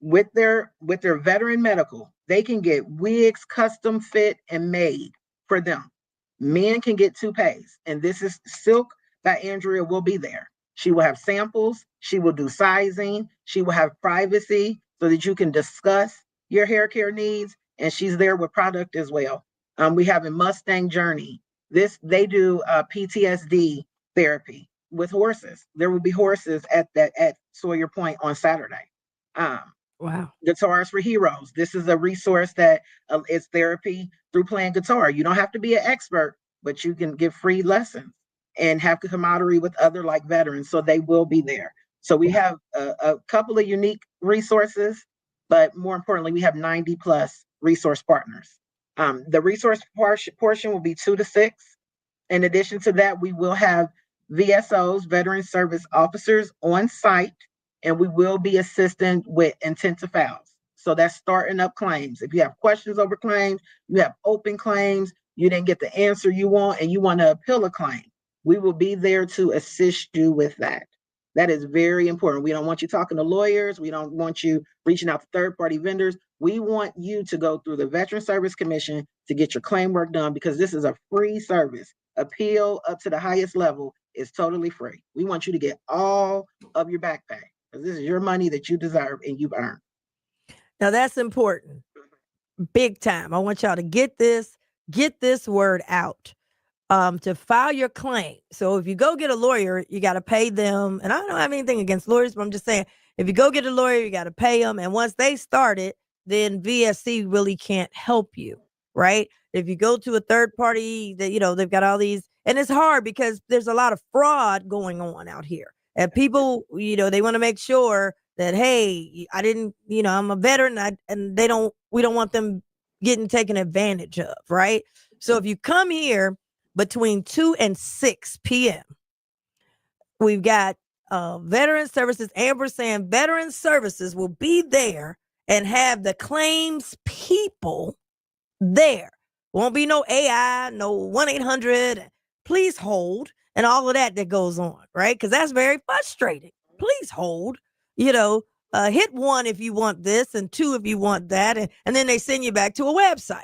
With their veteran medical, they can get wigs custom fit and made for them. Men can get toupees, and this is Silk by Andrea will be there. She will have samples, she will do sizing, she will have privacy so that you can discuss your hair care needs, and she's there with product as well. We have a Mustang Journey. They do PTSD therapy with horses. There will be horses at Sawyer Point on Saturday. Wow. Guitars for Heroes. This is a resource that is therapy through playing guitar. You don't have to be an expert, but you can give free lessons and have camaraderie with other like veterans. So they will be there. So we have a couple of unique resources, but more importantly, we have 90 plus resource partners. The resource portion will be 2 to 6. In addition to that, we will have VSOs, veteran service officers on site, and we will be assisting with intensive files. So that's starting up claims. If you have questions over claims, you have open claims, you didn't get the answer you want, and you want to appeal a claim, we will be there to assist you with that. That is very important. We don't want you talking to lawyers. We don't want you reaching out to third-party vendors. We want you to go through the Veteran Service Commission to get your claim work done, because this is a free service. Appeal up to the highest level is totally free. We want you to get all of your back pay, because this is your money that you deserve and you've earned. Now that's important. Big time. I want y'all to get this. get this word out. To file your claim. So if you go get a lawyer, you got to pay them. And I don't have anything against lawyers, but I'm just saying, if you go get a lawyer, you got to pay them. And once they start it, then VSC really can't help you, right? If you go to a third party, that they've got all these, and it's hard because there's a lot of fraud going on out here. And people, they want to make sure that, hey, I didn't, I'm a veteran, and we don't want them getting taken advantage of, right? So if you come here between 2 and 6 p.m., we've got Veteran Services. Amber saying Veteran Services will be there and have the claims people there. Won't be no AI, no 1-800, please hold, and all of that goes on, right? Because that's very frustrating. Please hold, hit 1 if you want this and 2 if you want that. And then they send you back to a website.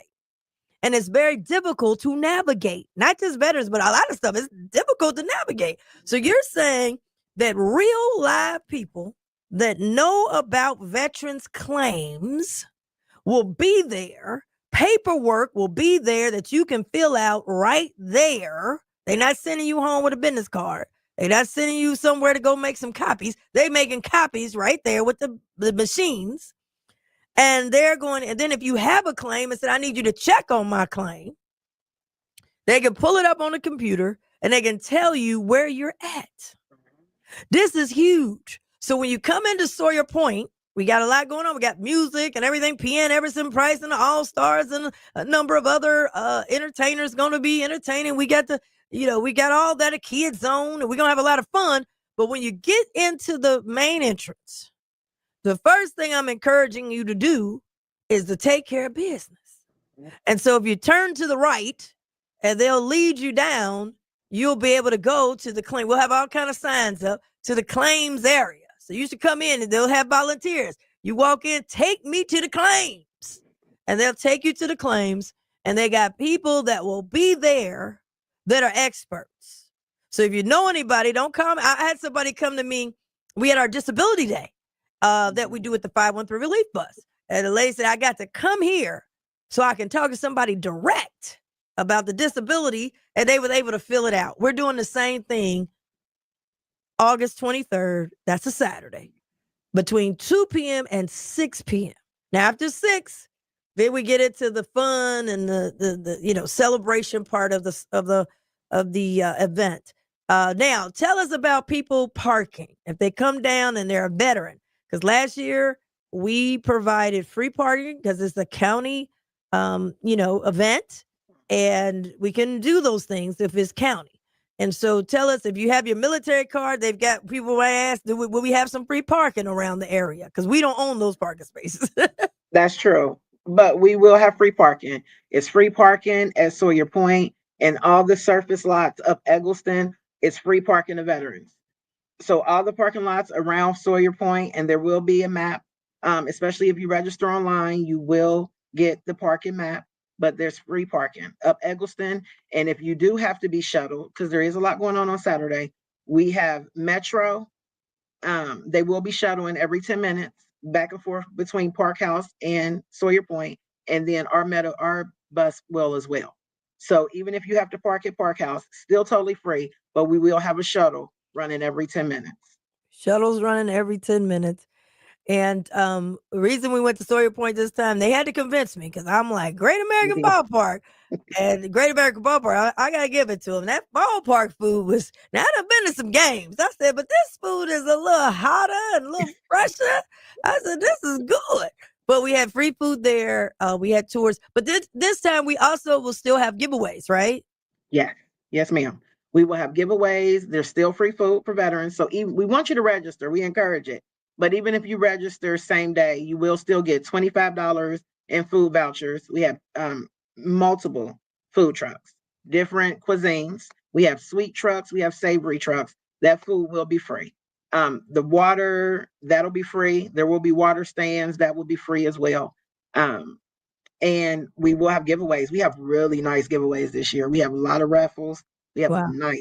And it's very difficult to navigate, not just veterans, but a lot of stuff is difficult to navigate. So you're saying that real live people that know about veterans claims will be there. Paperwork will be there that you can fill out right there. They're not sending you home with a business card. They're not sending you somewhere to go make some copies. They're making copies right there with the machines. And they're going, and then if you have a claim and said, I need you to check on my claim, they can pull it up on the computer and they can tell you where you're at. This is huge. So when you come into Sawyer Point, we got a lot going on. We got music and everything. PN Everson Price and the All-Stars and a number of other entertainers going to be entertaining. We got we got all that, a kid zone, and we're going to have a lot of fun. But when you get into the main entrance, the first thing I'm encouraging you to do is to take care of business. And so if you turn to the right and they'll lead you down, you'll be able to go to the claim. We'll have all kind of signs up to the claims area. So you should come in and they'll have volunteers. You walk in, take me to the claims. And they'll take you to the claims. And they got people that will be there that are experts. So if you know anybody, don't come. I had somebody come to me. We had our disability day that we do at the 513 Relief Bus. And the lady said, I got to come here so I can talk to somebody direct about the disability, and they were able to fill it out. We're doing the same thing August 23rd. That's a Saturday, between 2 p.m. and 6 p.m. Now, after 6, then we get into the fun and the celebration part of the event. Now, tell us about people parking. If they come down and they're a veteran, because last year we provided free parking because it's a county, event, and we can do those things if it's county. And so tell us, if you have your military card, they've got people might ask, will we have some free parking around the area? Because we don't own those parking spaces. That's true. But we will have free parking. It's free parking at Sawyer Point and all the surface lots of Eggleston. It's free parking to veterans. So all the parking lots around Sawyer Point, and there will be a map, especially if you register online, you will get the parking map, but there's free parking up Eggleston. And if you do have to be shuttled, because there is a lot going on Saturday, we have Metro. They will be shuttling every 10 minutes back and forth between Park House and Sawyer Point, and then our bus will as well. So even if you have to park at Park House, still totally free, but we will have a shuttle running every 10 minutes. Shuttles running every 10 minutes. And the reason we went to Sawyer Point this time, they had to convince me, because I'm like, Great American Ballpark. And the Great American Ballpark, I got to give it to them. That ballpark food was, now I've been to some games. I said, but this food is a little hotter and a little fresher. I said, this is good. But we had free food there. We had tours. But this time we also will still have giveaways, right? Yeah. Yes, ma'am. We will have giveaways. There's still free food for veterans. So we want you to register. We encourage it. But even if you register same day, you will still get $25 in food vouchers. We have multiple food trucks, different cuisines. We have sweet trucks. We have savory trucks. That food will be free. The water, that'll be free. There will be water stands that will be free as well. And we will have giveaways. We have really nice giveaways this year. We have a lot of raffles. We have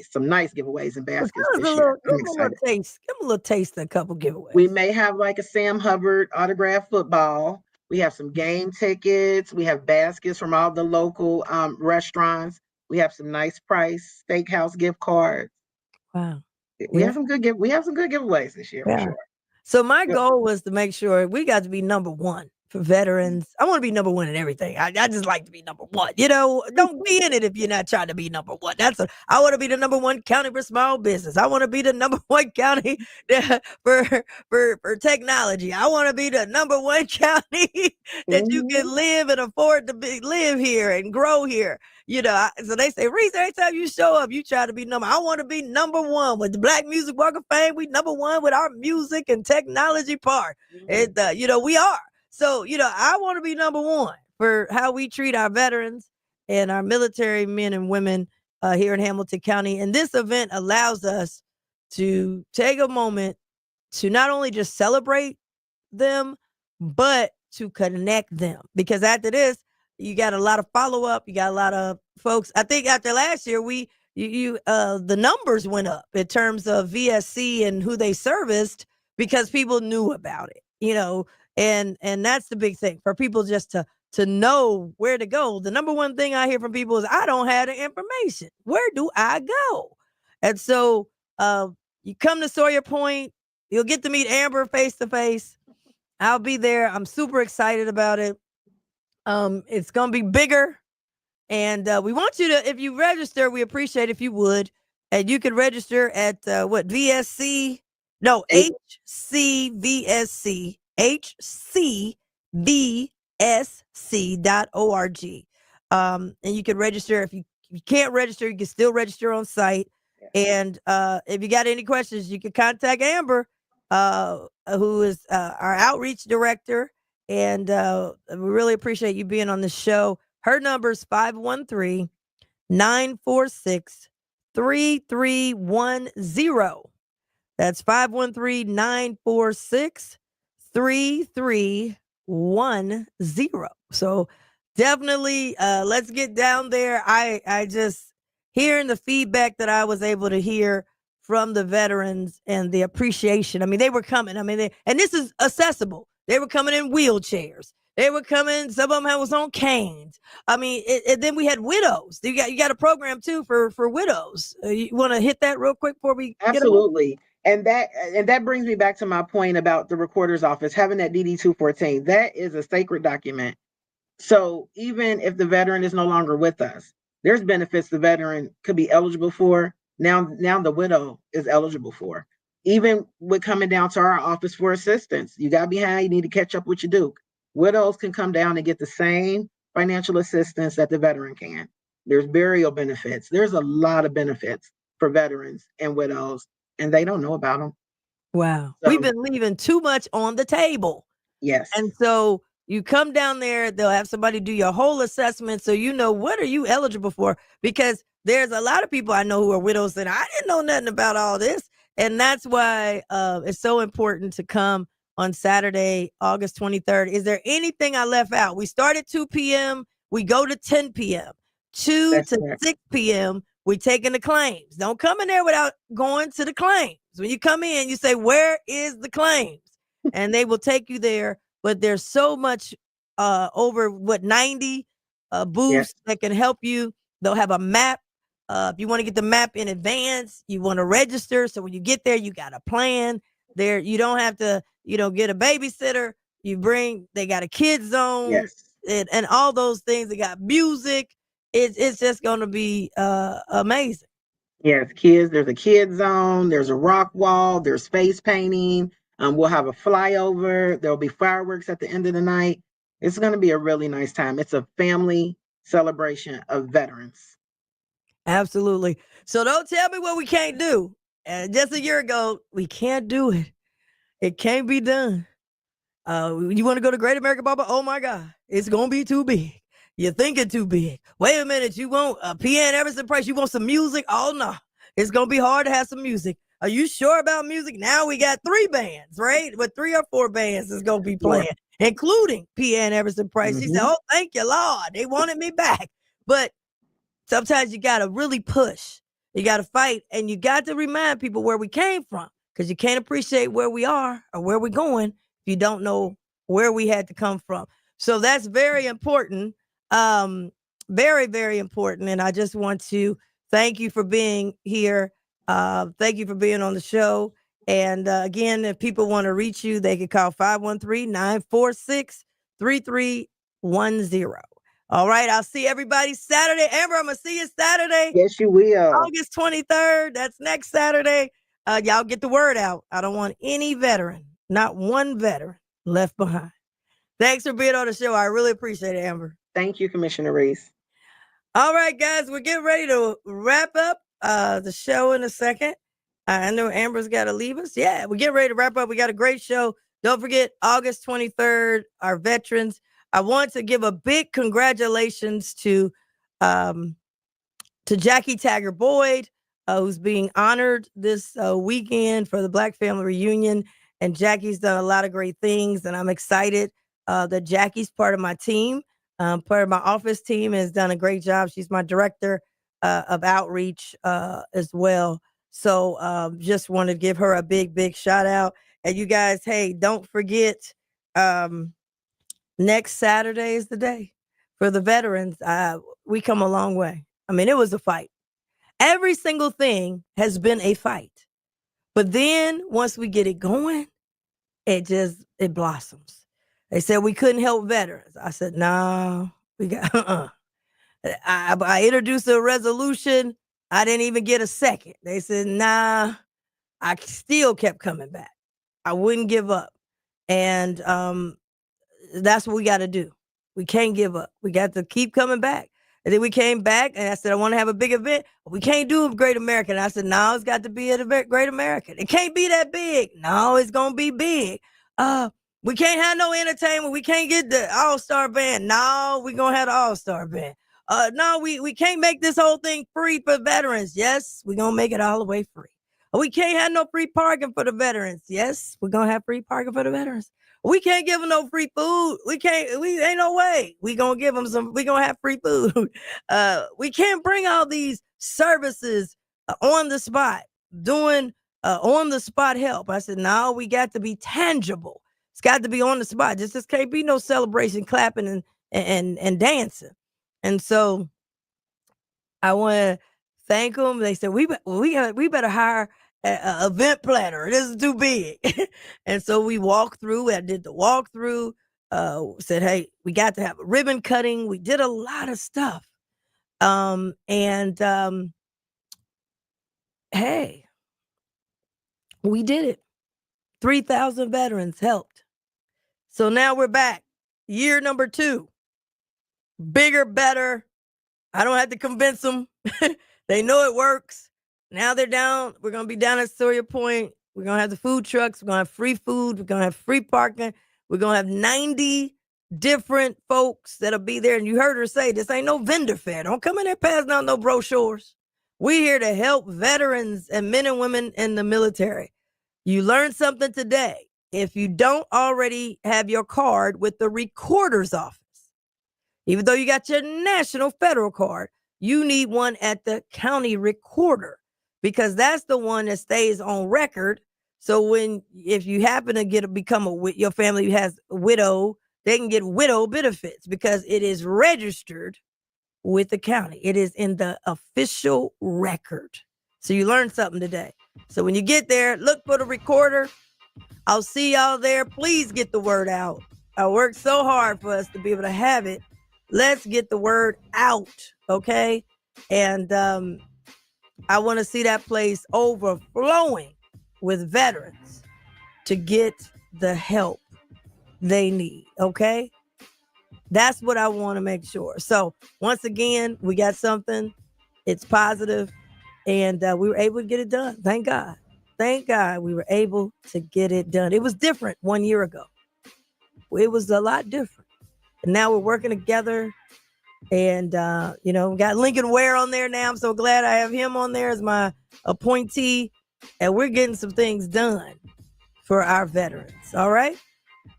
some nice giveaways and baskets this year. I'm excited. Give them a little taste of a couple giveaways. We may have like a Sam Hubbard autographed football. We have some game tickets. We have baskets from all the local restaurants. We have some nice price steakhouse gift cards. Wow. We Yeah. have some good giveaways this year for Yeah. sure. So my Yep. goal was to make sure we got to be number one for veterans. I want to be number one in everything. I just like to be number one. You know, don't be in it if you're not trying to be number one. I want to be the number one county for small business. I want to be the number one county for technology. I want to be the number one county that you can live and afford to live here and grow here. You know, so they say, Reece, every time you show up, you try to be number. I want to be number one with the Black Music Walk of Fame. We number one with our music and technology part. And, you know, we are. So, you know, I want to be number one for how we treat our veterans and our military men and women here in Hamilton County. And this event allows us to take a moment to not only just celebrate them, but to connect them. Because after this, you got a lot of follow up. You got a lot of folks. I think after last year, the numbers went up in terms of VSC and who they serviced because people knew about it, you know, and that's the big thing for people just to know where to go. The number one thing I hear from people is, I don't have the information. Where do I go? And so you come to Sawyer Point, you'll get to meet Amber face to face. I'll be there. I'm super excited about it. It's going to be bigger. And we want you to, if you register, we appreciate if you would. And you can register at VSC. No, HCVSC. HCVSC.org. And you can register. If you can't register, you can still register on site. And if you got any questions, you can contact Amber, who is our outreach director. And we really appreciate you being on the show. Her number is 513-946-3310. That's 513-946-3310. So definitely let's get down there. I just hearing the feedback that I was able to hear from the veterans and the appreciation. I mean, they were coming. I mean, and this is accessible. They were coming in wheelchairs. They were coming. Some of them was on canes. I mean, and then we had widows. You got a program too for widows. You want to hit that real quick before we Absolutely. And that brings me back to my point about the recorder's office having that DD 214. That is a sacred document. So even if the veteran is no longer with us, there's benefits the veteran could be eligible for. Now the widow is eligible for. Even with coming down to our office for assistance, you got behind, you need to catch up with your Duke. Widows can come down and get the same financial assistance that the veteran can. There's burial benefits. There's a lot of benefits for veterans and widows, and they don't know about them. Wow. So, we've been leaving too much on the table. Yes. And so you come down there, they'll have somebody do your whole assessment so you know what are you eligible for, because there's a lot of people I know who are widows that I didn't know nothing about all this. And that's why it's so important to come on Saturday, August 23rd. Is there anything I left out? We start at 2 p.m. We go to 10 p.m. 2 to 6 p.m. We taking the claims. Don't come in there without going to the claims. When you come in, you say, where is the claims? And they will take you there. But there's so much over 90 booths that can help you. They'll have a map. If you want to get the map in advance, you want to register. So when you get there, you got a plan. There, you don't have to, get a babysitter. They got a kids zone and all those things. They got music. It's just going to be amazing. Yes, kids. There's a kids zone. There's a rock wall. There's face painting. We'll have a flyover. There'll be fireworks at the end of the night. It's going to be a really nice time. It's a family celebration of veterans. Absolutely. So don't tell me what we can't do. Just a year ago, we can't do it. It can't be done. You want to go to Great American Barbecue? Oh my God, it's going to be too big. You're thinking too big. Wait a minute. You want PN Everson Price? You want some music? Oh no, it's going to be hard to have some music. Are you sure about music? Now we got 3 bands, right? But 3 or 4 bands is going to be playing, including PN Everson Price. She said, oh, thank you, Lord. They wanted me back. But sometimes you got to really push. You got to fight. And you got to remind people where we came from, because you can't appreciate where we are or where we're going if you don't know where we had to come from. So that's very important. Very, very important. And I just want to thank you for being here. Thank you for being on the show. And again, if people want to reach you, they can call 513-946-3310. All right. I'll see everybody Saturday. Amber, I'm going to see you Saturday. Yes, you will. August 23rd. That's next Saturday. Y'all get the word out. I don't want any veteran, not one veteran left behind. Thanks for being on the show. I really appreciate it, Amber. Thank you, Commissioner Reece. All right, guys, we're getting ready to wrap up the show in a second. I know Amber's got to leave us. Yeah, we're getting ready to wrap up. We got a great show. Don't forget, August 23rd, our veterans. I want to give a big congratulations to Jackie Taggart Boyd, who's being honored this weekend for the Black Family Reunion. And Jackie's done a lot of great things, and I'm excited that Jackie's part of my team. Part of my office team, has done a great job. She's my director of outreach as well. So just want to give her a big, big shout out. And you guys, hey, don't forget, next Saturday is the day for the veterans. We come a long way. I mean, it was a fight. Every single thing has been a fight. But then once we get it going, it blossoms. They said we couldn't help veterans. I said, no, we got, I introduced a resolution. I didn't even get a second. They said, nah, I still kept coming back. I wouldn't give up. And that's what we got to do. We can't give up. We got to keep coming back. And then we came back and I said, I want to have a big event. We can't do a Great American. I said, no, it's got to be a Great American. It can't be that big. No, it's going to be big. We can't have no entertainment. We can't get the all-star band. No, we're going to have the all-star band. No, we can't make this whole thing free for veterans. Yes, we're going to make it all the way free. We can't have no free parking for the veterans. Yes, we're going to have free parking for the veterans. We can't give them no free food. We ain't no way. We going to give them we going to have free food. We can't bring all these services on the spot, doing on the spot help. I said, no, we got to be tangible. It's got to be on the spot. Just can't be no celebration, clapping and dancing. And so I want to thank them. They said, we better hire an event planner. This is too big. And so we walked through. I did the walkthrough. Said, hey, we got to have a ribbon cutting. We did a lot of stuff. Hey, we did it. 3,000 veterans helped. So now we're back. Year number 2. Bigger, better. I don't have to convince them. They know it works. Now they're down. We're going to be down at Sawyer Point. We're going to have the food trucks. We're going to have free food. We're going to have free parking. We're going to have 90 different folks that'll be there. And you heard her say, this ain't no vendor fair. Don't come in there passing out no brochures. We're here to help veterans and men and women in the military. You learned something today. If you don't already have your card with the recorder's office, even though you got your national federal card, you need one at the county recorder because that's the one that stays on record. So if you happen to your family has a widow, they can get widow benefits because it is registered with the county. It is in the official record. So you learned something today. So when you get there, look for the recorder. I'll see y'all there. Please get the word out. I worked so hard for us to be able to have it. Let's get the word out, okay? And I want to see that place overflowing with veterans to get the help they need, okay? That's what I want to make sure. So once again, we got something. It's positive, and we were able to get it done. Thank God. Thank God we were able to get it done. It was different 1 year ago. It was a lot different. And now we're working together. And, we got Lincoln Ware on there now. I'm so glad I have him on there as my appointee. And we're getting some things done for our veterans. All right.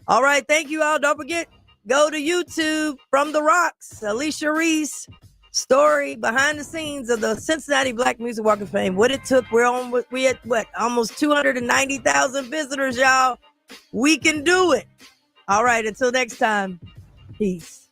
All right. Thank you all. Don't forget, go to YouTube from the Rocks. Alicia Reece story behind the scenes of the Cincinnati Black Music Walk of Fame. What it took. We had almost 290,000 visitors, y'all. We can do it. All right. Until next time. Peace.